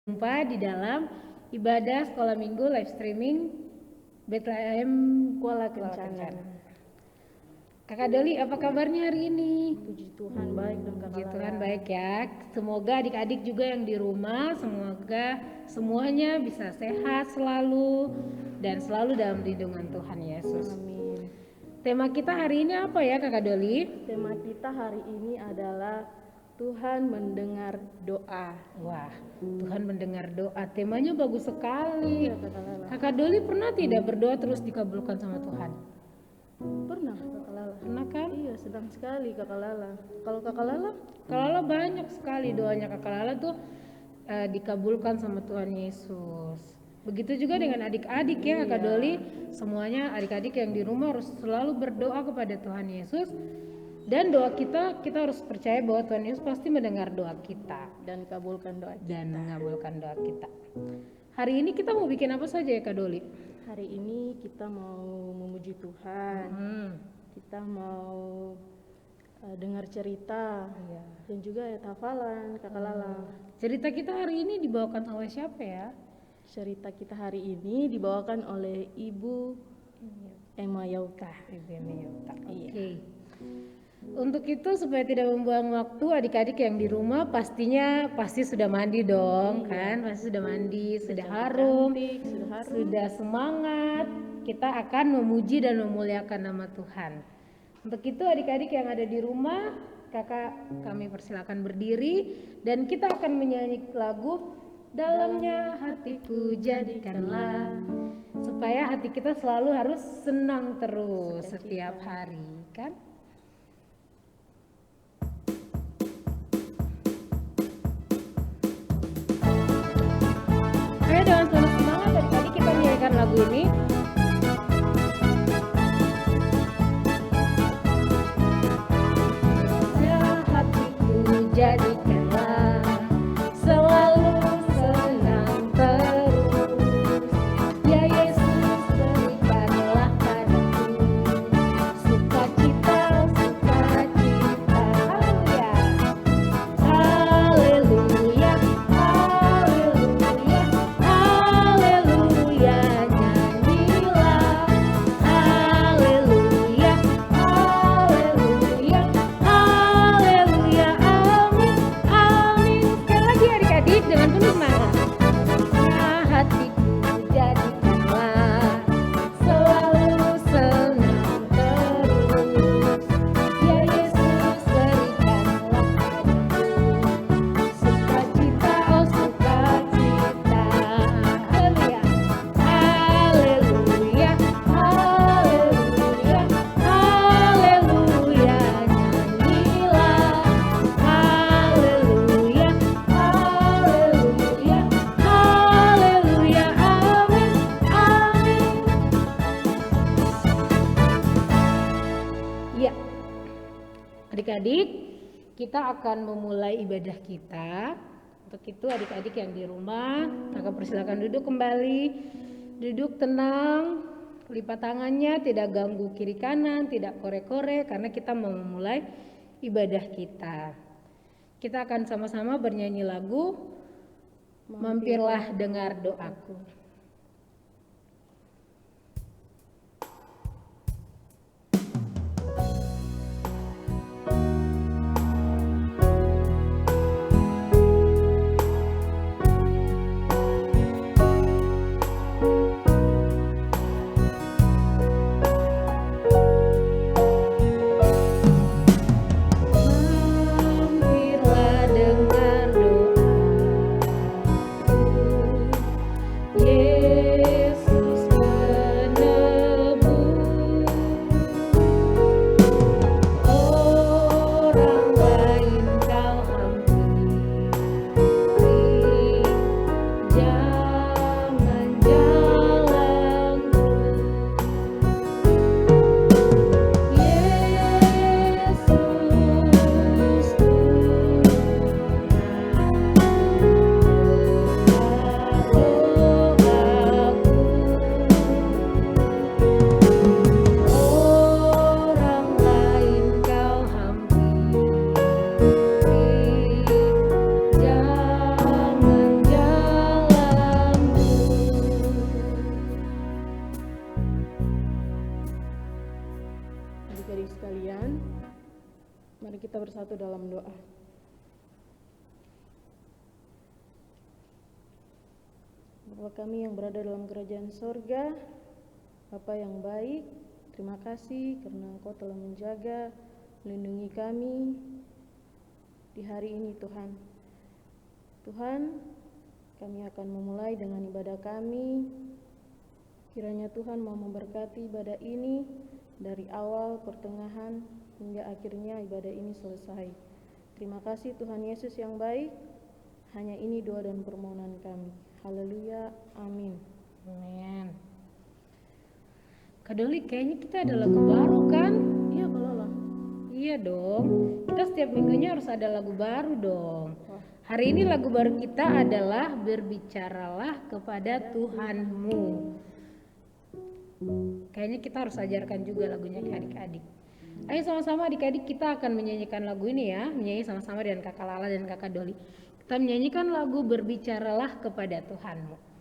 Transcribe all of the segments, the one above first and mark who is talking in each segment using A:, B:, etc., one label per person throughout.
A: Jumpa di dalam ibadah sekolah minggu live streaming Bethlehem Kuala Kencana. Kakak Doli, apa kabarnya hari ini?
B: Puji Tuhan baik dan Kakak
A: Puji
B: Lala.
A: Tuhan baik ya. Semoga adik-adik juga yang di rumah, semoga semuanya bisa sehat selalu dan selalu dalam lindungan Tuhan Yesus.
B: Amin.
A: Tema kita hari ini apa ya Kakak Doli?
B: Tema kita hari ini adalah Tuhan mendengar doa.
A: Wah, Tuhan mendengar doa. Temanya bagus sekali.
B: Iya, Kakak Lala.
A: Kakak Doli pernah tidak berdoa terus dikabulkan sama Tuhan?
B: Pernah Kakak Lala?
A: Pernah kan?
B: Iya, sedang sekali Kakak Lala. Kalau Kakak Lala?
A: Kakak Lala banyak sekali doanya Kakak Lala tuh dikabulkan sama Tuhan Yesus. Begitu juga dengan adik-adik ya Kakak Doli. Semuanya adik-adik yang di rumah harus selalu berdoa kepada Tuhan Yesus. Dan doa kita harus percaya bahwa Tuhan Yesus pasti mendengar doa kita
B: Dan kabulkan doa.
A: dan mengabulkan doa kita. Hari ini kita mau bikin apa saja ya Kak Doli?
B: Hari ini kita mau memuji Tuhan. Kita mau dengar cerita.
A: Iya.
B: Dan juga ayat hafalan Kakak Lala.
A: Cerita kita hari ini dibawakan oleh siapa ya?
B: Cerita kita hari ini dibawakan oleh Ibu Emma Yauka.
A: Ibu Meyuta.
B: Iya.
A: Oke. Untuk itu supaya tidak membuang waktu, adik-adik yang di rumah pasti sudah mandi dong, kan? Pasti sudah mandi, sudah harum,
B: Cantik, sudah harum.
A: sudah semangat. Kita akan memuji dan memuliakan nama Tuhan. Untuk itu adik-adik yang ada di rumah, kami persilakan berdiri dan kita akan menyanyi lagu Dalamnya Hatiku Jadikanlah, supaya hati kita selalu harus senang terus setiap hari, kan? Ayo dengan penuh semangat adik-adik kita menyanyikan lagu ini. Hatiku jadikanlah selalu senang terus, ya Yesus berikanlah padaku sukacita, haleluya, haleluya, haleluya, haleluya, nyanyilah, haleluya, haleluya, haleluya, amin, amin. Sekali lagi adik-adik dengan penuh semangat. Nah, hatiku jadikanlah selalu senang terus, ya Yesus berikanlah padaku sukacita, oh sukacita, haleluya, haleluya, haleluya, haleluya, nyanyilah, haleluya, haleluya, haleluya, amin, amin. Ya, adik-adik, kita akan memulai ibadah kita. Untuk itu adik-adik yang di rumah, kakak persilakan duduk kembali. Duduk tenang, lipat tangannya, tidak ganggu kiri kanan, tidak korek-korek, karena kita mau memulai ibadah kita. Kita akan sama-sama bernyanyi lagu Mampirlah Dengar Doaku. Mampirlah dengar doaku,
B: sekalian, mari kita bersatu dalam doa. Bapa kami yang berada dalam kerajaan sorga, Bapa yang baik, terima kasih karena Engkau telah menjaga, melindungi kami di hari ini Tuhan. Tuhan, kami akan memulai dengan ibadah kami. Kiranya Tuhan mau memberkati ibadah ini dari awal, pertengahan, hingga akhirnya ibadah ini selesai. Terima kasih Tuhan Yesus yang baik. Hanya ini doa dan permohonan kami. Haleluya, amin.
A: Amin. Kak Doli, kayaknya kita ada lagu baru kan?
B: Iya kalau lah.
A: Iya dong, kita setiap minggunya harus ada lagu baru dong.
B: Wah.
A: Hari ini lagu baru kita adalah Berbicaralah kepada Tuhanmu. Kayaknya kita harus ajarkan juga lagunya ke adik-adik. Ayo sama-sama adik-adik kita akan menyanyikan lagu ini ya. Menyanyi sama-sama dengan kakak Lala dan kakak Doli. Kita menyanyikan lagu Berbicaralah kepada Tuhanmu.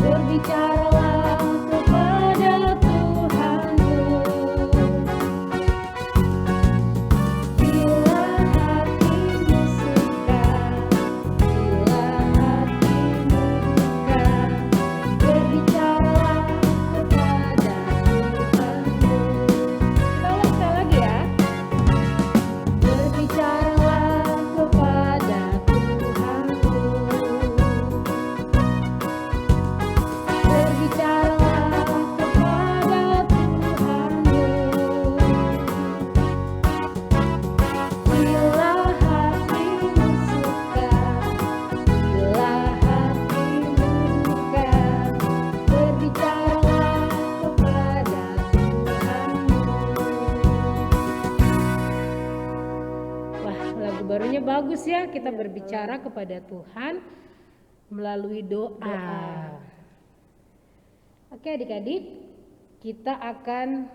A: Berbicaralah kepada Tuhanmu. Bila hatimu suka, bila hatimu duka, berbicaralah kepada Tuhanmu. Kita ulang sekali lagi ya. Berbicaralah kepada Tuhanmu. Berbicaralah kepada Tuhanmu. Bila hatimu suka, bila hatimu duka, berbicaralah kepada Tuhanmu. Wah, lagu barunya bagus ya. Kita berbicara kepada Tuhan melalui doa. Oke adik-adik, kita akan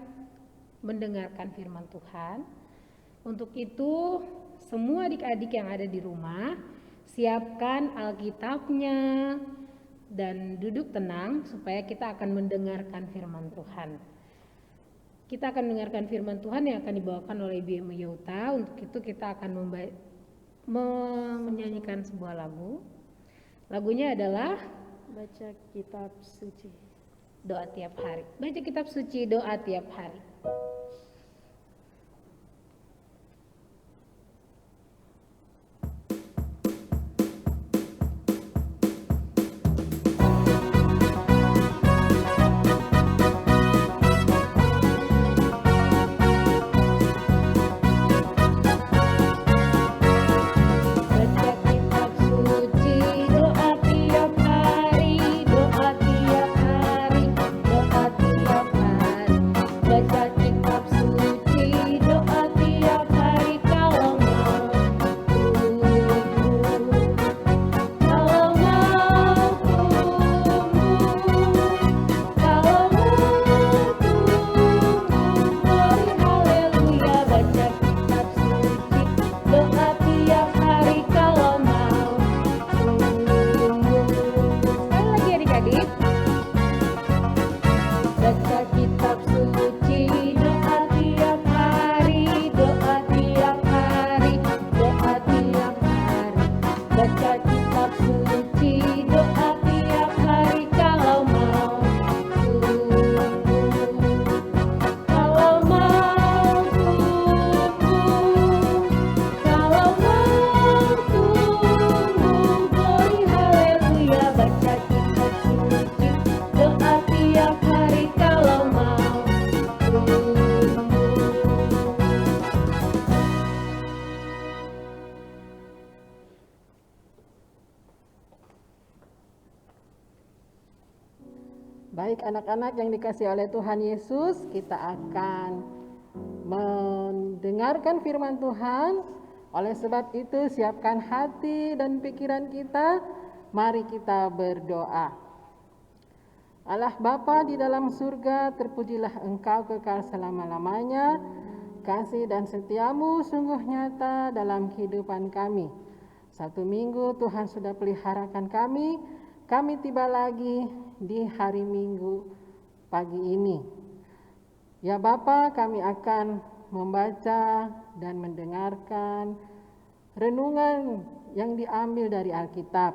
A: mendengarkan firman Tuhan. Untuk itu semua adik-adik yang ada di rumah, siapkan Alkitabnya dan duduk tenang supaya kita akan mendengarkan firman Tuhan. Kita akan mendengarkan firman Tuhan yang akan dibawakan oleh Ibu Emma Yauta. Untuk itu kita akan menyanyikan sebuah lagu. Lagunya adalah
B: Baca kitab suci.
A: Doa tiap hari. Baca kitab suci, doa tiap hari. Baca kitab suci, doa tiap hari, doa tiap hari, doa tiap hari. Baca kitab suci, doa tiap hari kalau mau tumbuh, kalau mau tumbuh, kalau mau tumbuh. Glory haleluya. Baca kitab suci, doa tiap hari kalau mau tumbuh. Sekali lagi adik-adik. Baca kitab suci, doa tiap hari, doa tiap hari, doa tiap hari. Baca kitab suci, doa tiap hari kalau mau tumbuh, kalau mau tumbuh, kalau mau tumbuh. Glory haleluya. Baca kitab suci, doa tiap hari kalau mau tumbuh.
C: Baik anak-anak yang dikasihi oleh Tuhan Yesus, kita akan mendengarkan firman Tuhan Oleh sebab itu, siapkan hati dan pikiran kita, mari kita berdoa. Allah Bapa di dalam surga, terpujilah Engkau kekal selama-lamanya. Kasih dan setiamu sungguh nyata dalam kehidupan kami. Satu minggu Tuhan sudah peliharakan kami tiba lagi di hari Minggu pagi ini. Ya Bapa, kami akan membaca dan mendengarkan renungan yang diambil dari Alkitab.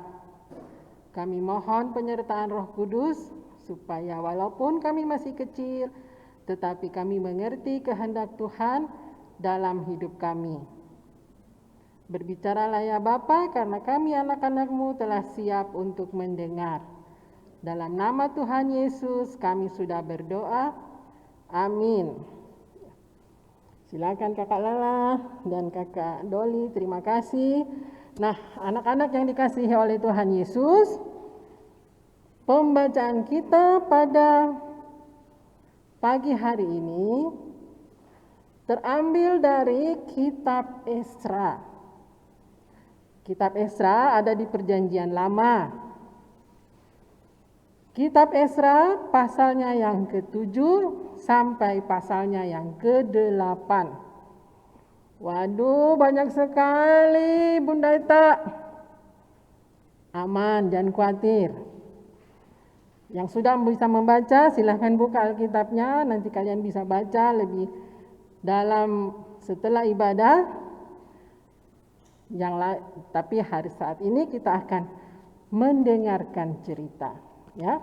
C: Kami mohon penyertaan Roh Kudus supaya walaupun kami masih kecil, tetapi kami mengerti kehendak Tuhan dalam hidup kami. Berbicaralah ya Bapa, karena kami anak-anak-Mu telah siap untuk mendengar. Dalam nama Tuhan Yesus kami sudah berdoa. Amin. Silakan Kakak Lala dan Kakak Doli, terima kasih. Nah, anak-anak yang dikasihi oleh Tuhan Yesus, pembacaan kita pada pagi hari ini terambil dari Kitab Esra. Kitab Esra ada di Perjanjian Lama. Kitab Esra pasalnya yang ke-7 sampai pasalnya yang ke-8. Waduh, banyak sekali Bunda Ita. Aman, jangan khawatir. Yang sudah bisa membaca, silahkan buka Alkitabnya, nanti kalian bisa baca lebih dalam setelah ibadah. Tapi hari saat ini kita akan mendengarkan cerita, ya.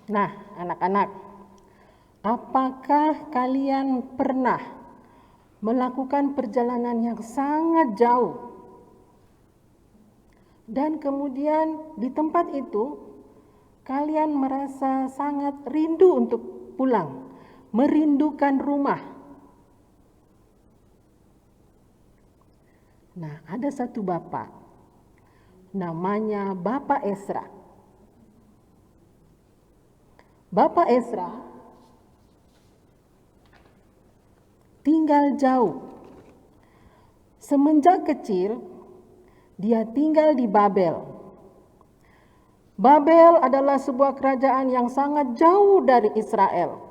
C: Nah, anak-anak, apakah kalian pernah melakukan perjalanan yang sangat jauh dan kemudian di tempat itu kalian merasa sangat rindu untuk pulang, merindukan rumah? Nah, ada satu bapak, namanya Bapak Esra. Bapak Esra tinggal jauh. Semenjak kecil, dia tinggal di Babel. Babel adalah sebuah kerajaan yang sangat jauh dari Israel.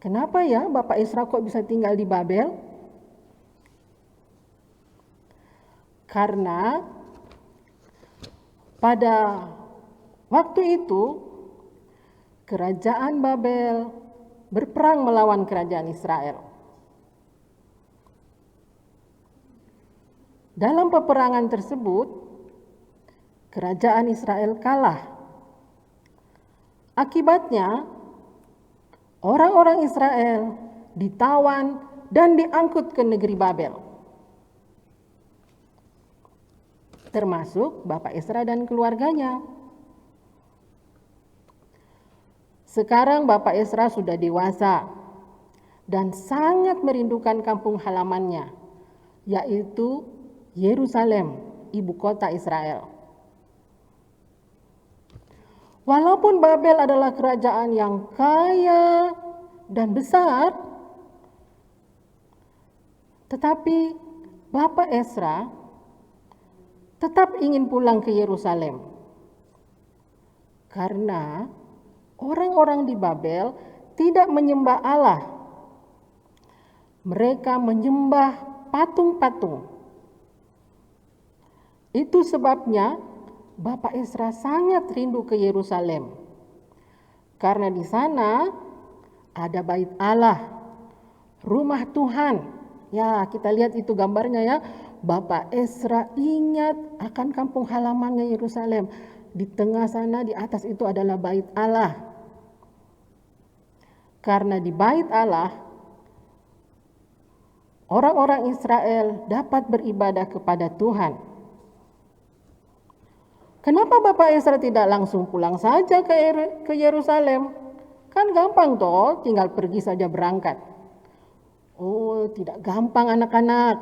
C: Kenapa ya Bapak Esra kok bisa tinggal di Babel? Karena pada waktu itu kerajaan Babel berperang melawan kerajaan Israel. Dalam peperangan tersebut, kerajaan Israel kalah. Akibatnya, orang-orang Israel ditawan dan diangkut ke negeri Babel. Termasuk Bapak Esra dan keluarganya. Sekarang Bapak Esra sudah dewasa dan sangat merindukan kampung halamannya, yaitu Yerusalem, ibu kota Israel. Walaupun Babel adalah kerajaan yang kaya dan besar, tetapi Bapak Esra tetap ingin pulang ke Yerusalem. Karena orang-orang di Babel tidak menyembah Allah. Mereka menyembah patung-patung. Itu sebabnya Bapak Esra sangat rindu ke Yerusalem. Karena di sana ada bait Allah, rumah Tuhan. Ya, kita lihat itu gambarnya ya. Bapak Esra ingat akan kampung halamannya Yerusalem. Di tengah sana, di atas itu adalah bait Allah. Karena di bait Allah, orang-orang Israel dapat beribadah kepada Tuhan. Kenapa Bapak Esra tidak langsung pulang saja ke Yerusalem? Kan gampang toh, tinggal pergi saja berangkat. Oh, tidak gampang anak-anak.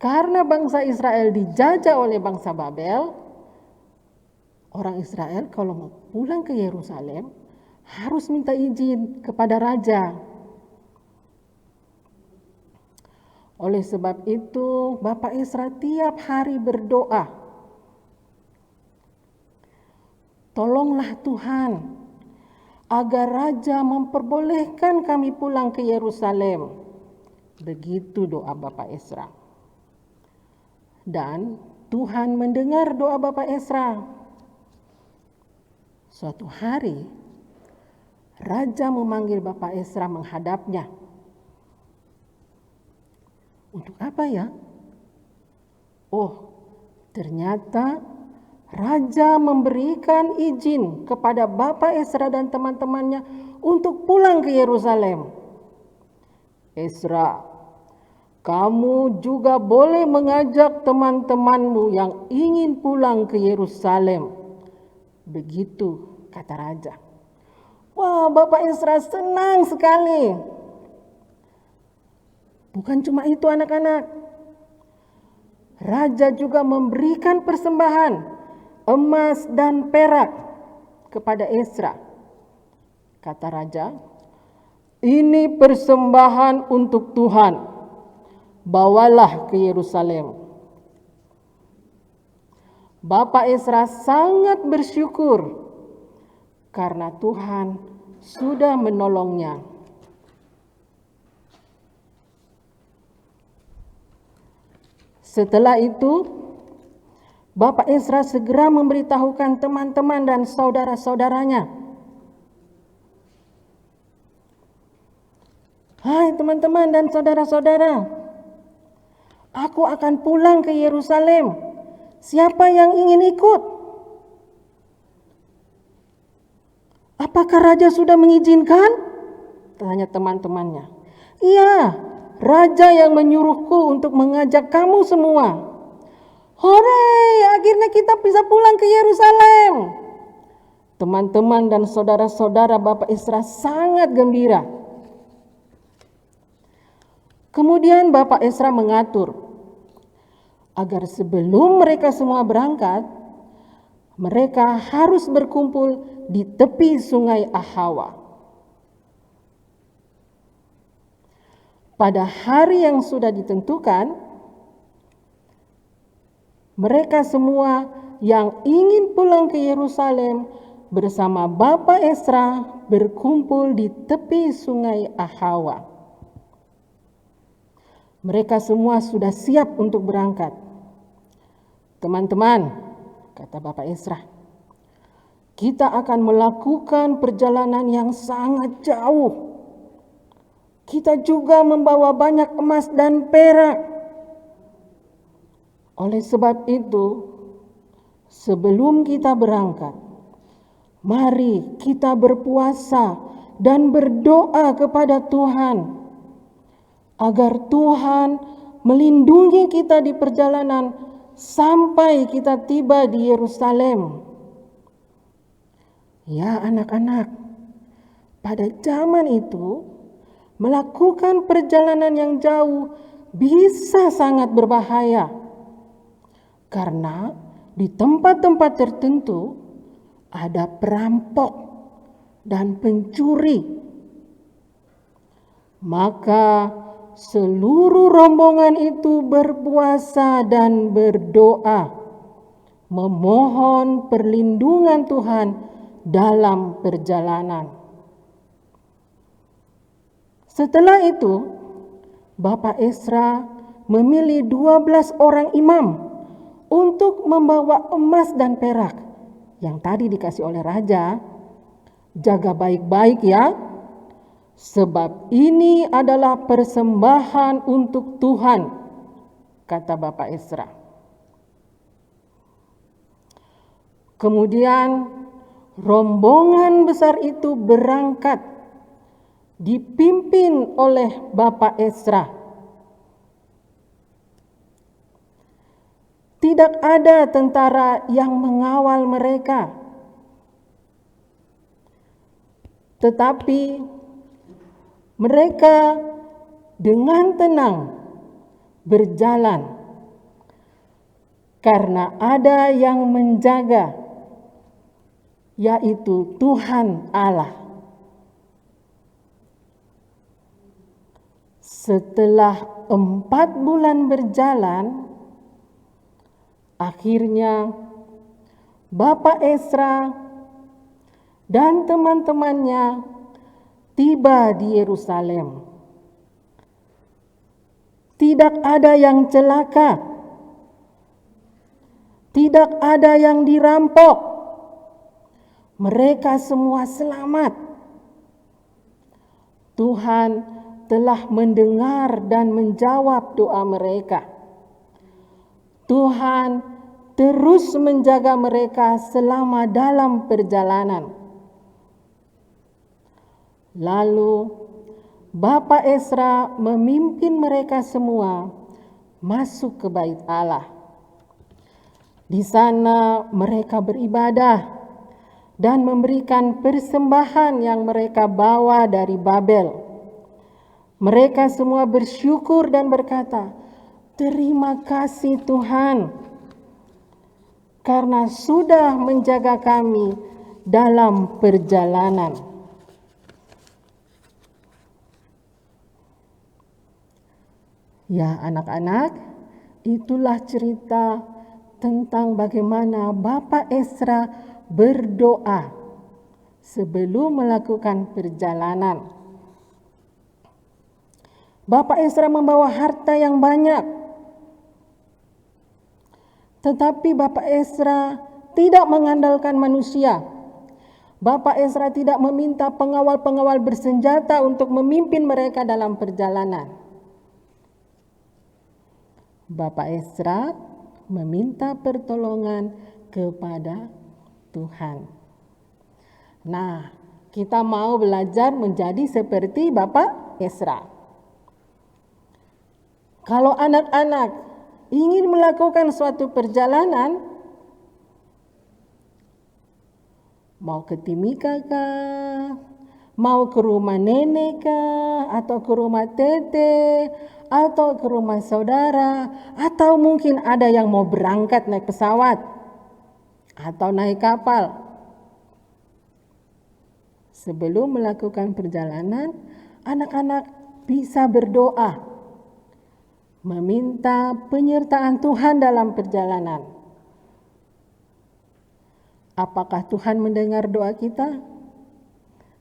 C: Karena bangsa Israel dijajah oleh bangsa Babel, orang Israel kalau mau pulang ke Yerusalem harus minta izin kepada raja. Oleh sebab itu, Bapak Ezra tiap hari berdoa, tolonglah Tuhan agar raja memperbolehkan kami pulang ke Yerusalem. Begitu doa Bapak Ezra. Dan Tuhan mendengar doa Bapak Ezra. Suatu hari, raja memanggil Bapak Ezra menghadapnya. Untuk apa ya? Oh, ternyata raja memberikan izin kepada Bapak Ezra dan teman-temannya untuk pulang ke Yerusalem. Ezra, kamu juga boleh mengajak teman-temanmu yang ingin pulang ke Yerusalem. Begitu kata raja. Wah, Bapak Ezra senang sekali. Bukan cuma itu anak-anak. Raja juga memberikan persembahan emas dan perak kepada Ezra. Kata raja, ini persembahan untuk Tuhan. Bawalah ke Yerusalem. Bapak Ezra sangat bersyukur karena Tuhan sudah menolongnya. Setelah itu, Bapak Ezra segera memberitahukan teman-teman dan saudara-saudaranya. Hai teman-teman dan saudara-saudara, aku akan pulang ke Yerusalem. Siapa yang ingin ikut? Apakah raja sudah mengizinkan? Tanya teman-temannya. Iya, raja yang menyuruhku untuk mengajak kamu semua. Hore, akhirnya kita bisa pulang ke Yerusalem. Teman-teman dan saudara-saudara Bapak Ezra sangat gembira. Kemudian Bapak Ezra mengatur agar sebelum mereka semua berangkat, mereka harus berkumpul di tepi sungai Ahawa. Pada hari yang sudah ditentukan, mereka semua yang ingin pulang ke Yerusalem bersama Bapak Ezra berkumpul di tepi sungai Ahawa. Mereka semua sudah siap untuk berangkat. Teman-teman, kata Bapak Ezra, kita akan melakukan perjalanan yang sangat jauh. Kita juga membawa banyak emas dan perak. Oleh sebab itu, sebelum kita berangkat, mari kita berpuasa dan berdoa kepada Tuhan agar Tuhan melindungi kita di perjalanan sampai kita tiba di Yerusalem. Ya anak-anak, pada zaman itu melakukan perjalanan yang jauh bisa sangat berbahaya. Karena di tempat-tempat tertentu ada perampok dan pencuri. Maka seluruh rombongan itu berpuasa dan berdoa, memohon perlindungan Tuhan dalam perjalanan. Setelah itu, Bapak Ezra memilih 12 orang imam untuk membawa emas dan perak yang tadi dikasih oleh raja. Jaga baik-baik ya, sebab ini adalah persembahan untuk Tuhan, kata Bapak Ezra. Kemudian rombongan besar itu berangkat dipimpin oleh Bapak Ezra. Tidak ada tentara yang mengawal mereka, tetapi mereka dengan tenang berjalan karena ada yang menjaga yaitu Tuhan Allah. Setelah 4 bulan berjalan, akhirnya Bapak Ezra dan teman-temannya tiba di Yerusalem. Tidak ada yang celaka, tidak ada yang dirampok. Mereka semua selamat. Tuhan telah mendengar dan menjawab doa mereka. Tuhan terus menjaga mereka selama dalam perjalanan. Lalu Bapak Ezra memimpin mereka semua masuk ke bait Allah. Di sana mereka beribadah dan memberikan persembahan yang mereka bawa dari Babel. Mereka semua bersyukur dan berkata, "Terima kasih Tuhan, karena sudah menjaga kami dalam perjalanan." Ya anak-anak, itulah cerita tentang bagaimana Bapak Ezra berdoa sebelum melakukan perjalanan. Bapak Ezra membawa harta yang banyak, tetapi Bapak Ezra tidak mengandalkan manusia. Bapak Ezra tidak meminta pengawal-pengawal bersenjata untuk memimpin mereka dalam perjalanan. Bapak Ezra meminta pertolongan kepada Tuhan. Nah, kita mau belajar menjadi seperti Bapak Ezra. Kalau anak-anak ingin melakukan suatu perjalanan, mau ke Timika kah, mau ke rumah nenek kah, atau ke rumah tete, atau ke rumah saudara, atau mungkin ada yang mau berangkat naik pesawat atau naik kapal. Sebelum melakukan perjalanan, anak-anak bisa berdoa, meminta penyertaan Tuhan dalam perjalanan. Apakah Tuhan mendengar doa kita?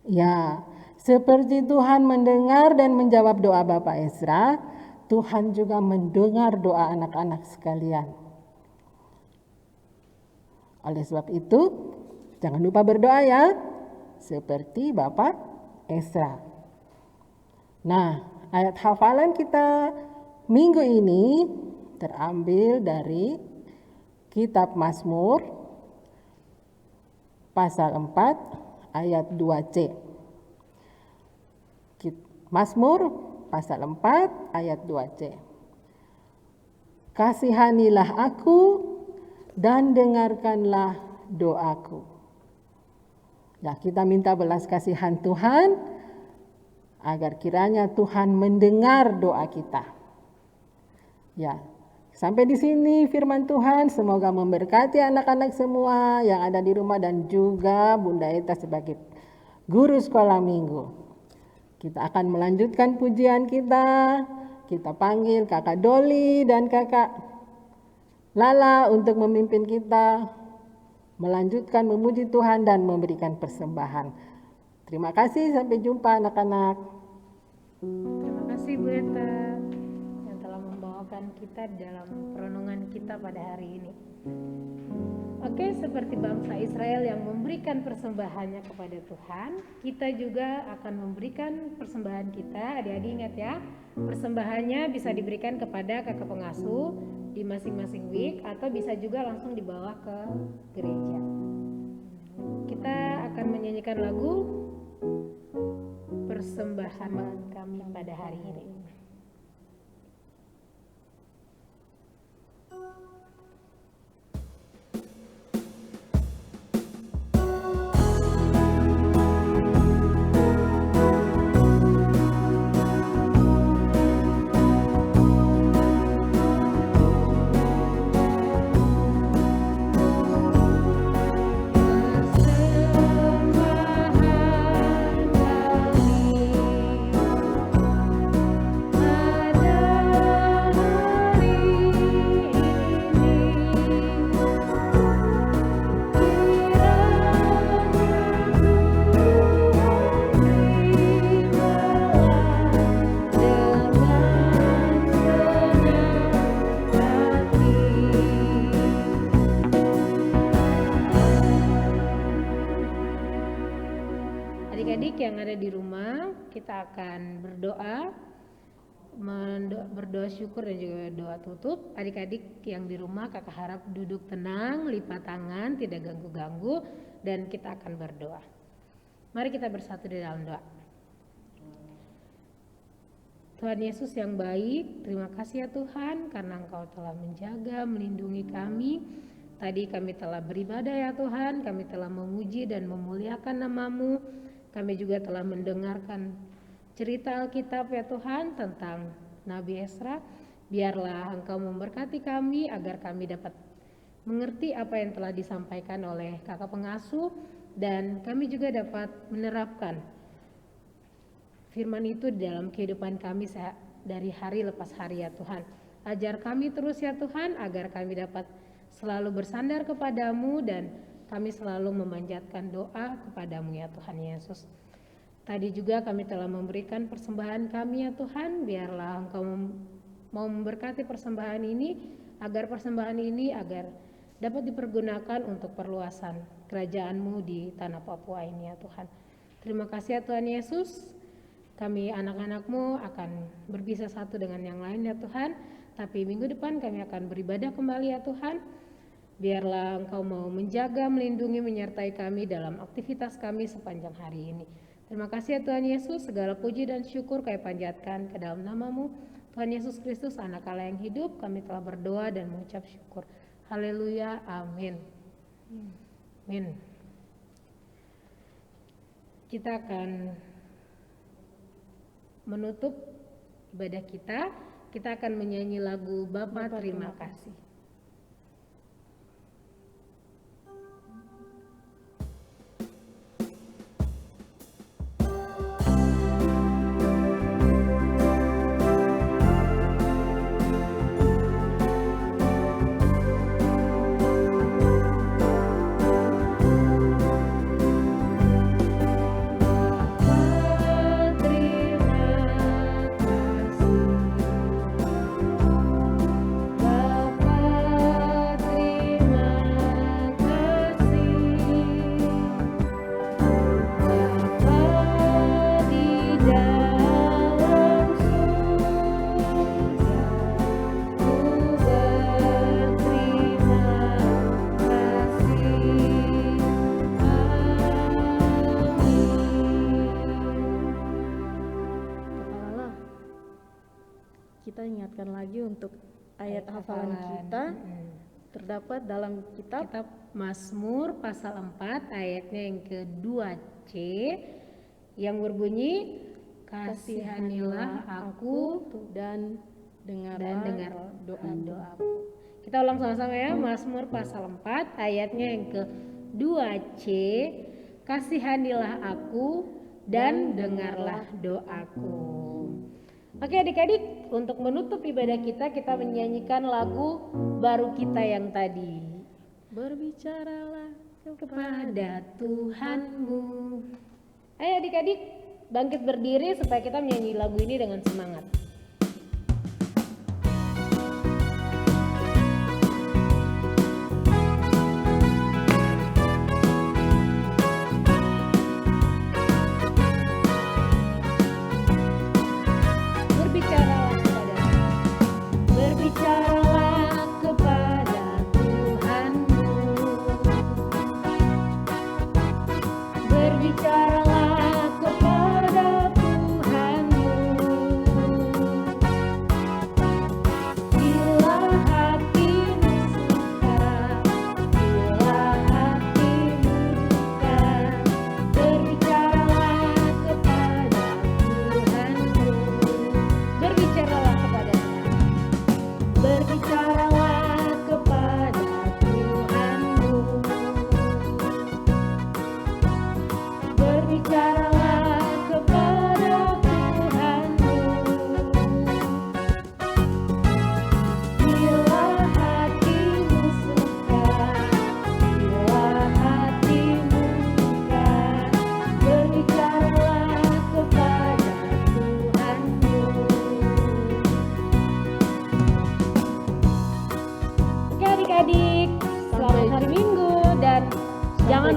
C: Ya, seperti Tuhan mendengar dan menjawab doa Bapak Ezra, Tuhan juga mendengar doa anak-anak sekalian. Oleh sebab itu, jangan lupa berdoa ya, seperti Bapak Ezra. Nah, ayat hafalan kita minggu ini terambil dari kitab Mazmur pasal 4 ayat 2C. Mazmur pasal 4 ayat 2C. Kasihanilah aku dan dengarkanlah doaku. Ya, kita minta belas kasihan Tuhan agar kiranya Tuhan mendengar doa kita. Ya, sampai di sini firman Tuhan, semoga memberkati anak-anak semua yang ada di rumah dan juga Bunda Eta sebagai guru sekolah minggu. Kita akan melanjutkan pujian kita. Kita panggil Kakak Doli dan Kakak Lala untuk memimpin kita melanjutkan memuji Tuhan dan memberikan persembahan. Terima kasih, sampai jumpa anak-anak.
A: Terima kasih Bu Eta yang telah membawakan kita dalam perenungan kita pada hari ini. Oke, seperti bangsa Israel yang memberikan persembahannya kepada Tuhan, kita juga akan memberikan persembahan kita. Adik-adik ingat ya, persembahannya bisa diberikan kepada kakak pengasuh di masing-masing week atau bisa juga langsung dibawa ke gereja. Kita akan menyanyikan lagu persembahan kami pada hari ini. Adik-adik yang ada di rumah, kita akan berdoa, berdoa syukur dan juga doa tutup. Adik-adik yang di rumah, kakak harap duduk tenang, lipat tangan, tidak ganggu-ganggu, dan kita akan berdoa. Mari kita bersatu di dalam doa. Tuhan Yesus yang baik, terima kasih ya Tuhan karena Engkau telah menjaga, melindungi kami. Tadi kami telah beribadah ya Tuhan, kami telah memuji dan memuliakan nama-Mu. Kami juga telah mendengarkan cerita Alkitab ya Tuhan tentang Nabi Ezra. Biarlah Engkau memberkati kami agar kami dapat mengerti apa yang telah disampaikan oleh kakak pengasuh. Dan kami juga dapat menerapkan firman itu di dalam kehidupan kami dari hari lepas hari ya Tuhan. Ajar kami terus ya Tuhan agar kami dapat selalu bersandar kepadamu dan kami selalu memanjatkan doa kepadamu ya Tuhan Yesus. Tadi juga kami telah memberikan persembahan kami ya Tuhan. Biarlah Engkau mau memberkati persembahan ini agar dapat dipergunakan untuk perluasan kerajaan-Mu di tanah Papua ini ya Tuhan. Terima kasih ya Tuhan Yesus. Kami anak-anak-Mu akan berpisah satu dengan yang lain ya Tuhan. Tapi minggu depan kami akan beribadah kembali ya Tuhan. Biarlah Engkau mau menjaga, melindungi, menyertai kami dalam aktivitas kami sepanjang hari ini. Terima kasih ya Tuhan Yesus. Segala puji dan syukur kami panjatkan ke dalam nama-Mu. Tuhan Yesus Kristus, anak Allah yang hidup, kami telah berdoa dan mengucap syukur. Haleluya, amin. Amin. Kita akan menutup ibadah kita. Kita akan menyanyi lagu Bapa Terima Kasih.
B: Kita ingatkan lagi untuk ayat hafalan kita terdapat dalam kitab
A: Mazmur pasal 4 ayatnya yang ke-2C yang berbunyi, kasihanilah aku
B: dan dengarlah
A: doa-doaku. Kita ulang sama-sama ya, Mazmur pasal 4 ayatnya yang ke-2C, kasihanilah aku dan dengarlah doaku. Oke adik-adik, untuk menutup ibadah kita menyanyikan lagu baru kita yang tadi.
B: Berbicaralah
A: Kepada Tuhanmu. Ayo adik-adik, bangkit berdiri supaya kita menyanyi lagu ini dengan semangat. Berbicaralah kepada Tuhanmu.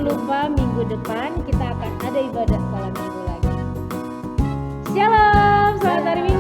A: Jangan lupa minggu depan kita akan ada ibadah sekolah minggu lagi. Shalom, selamat hari Minggu.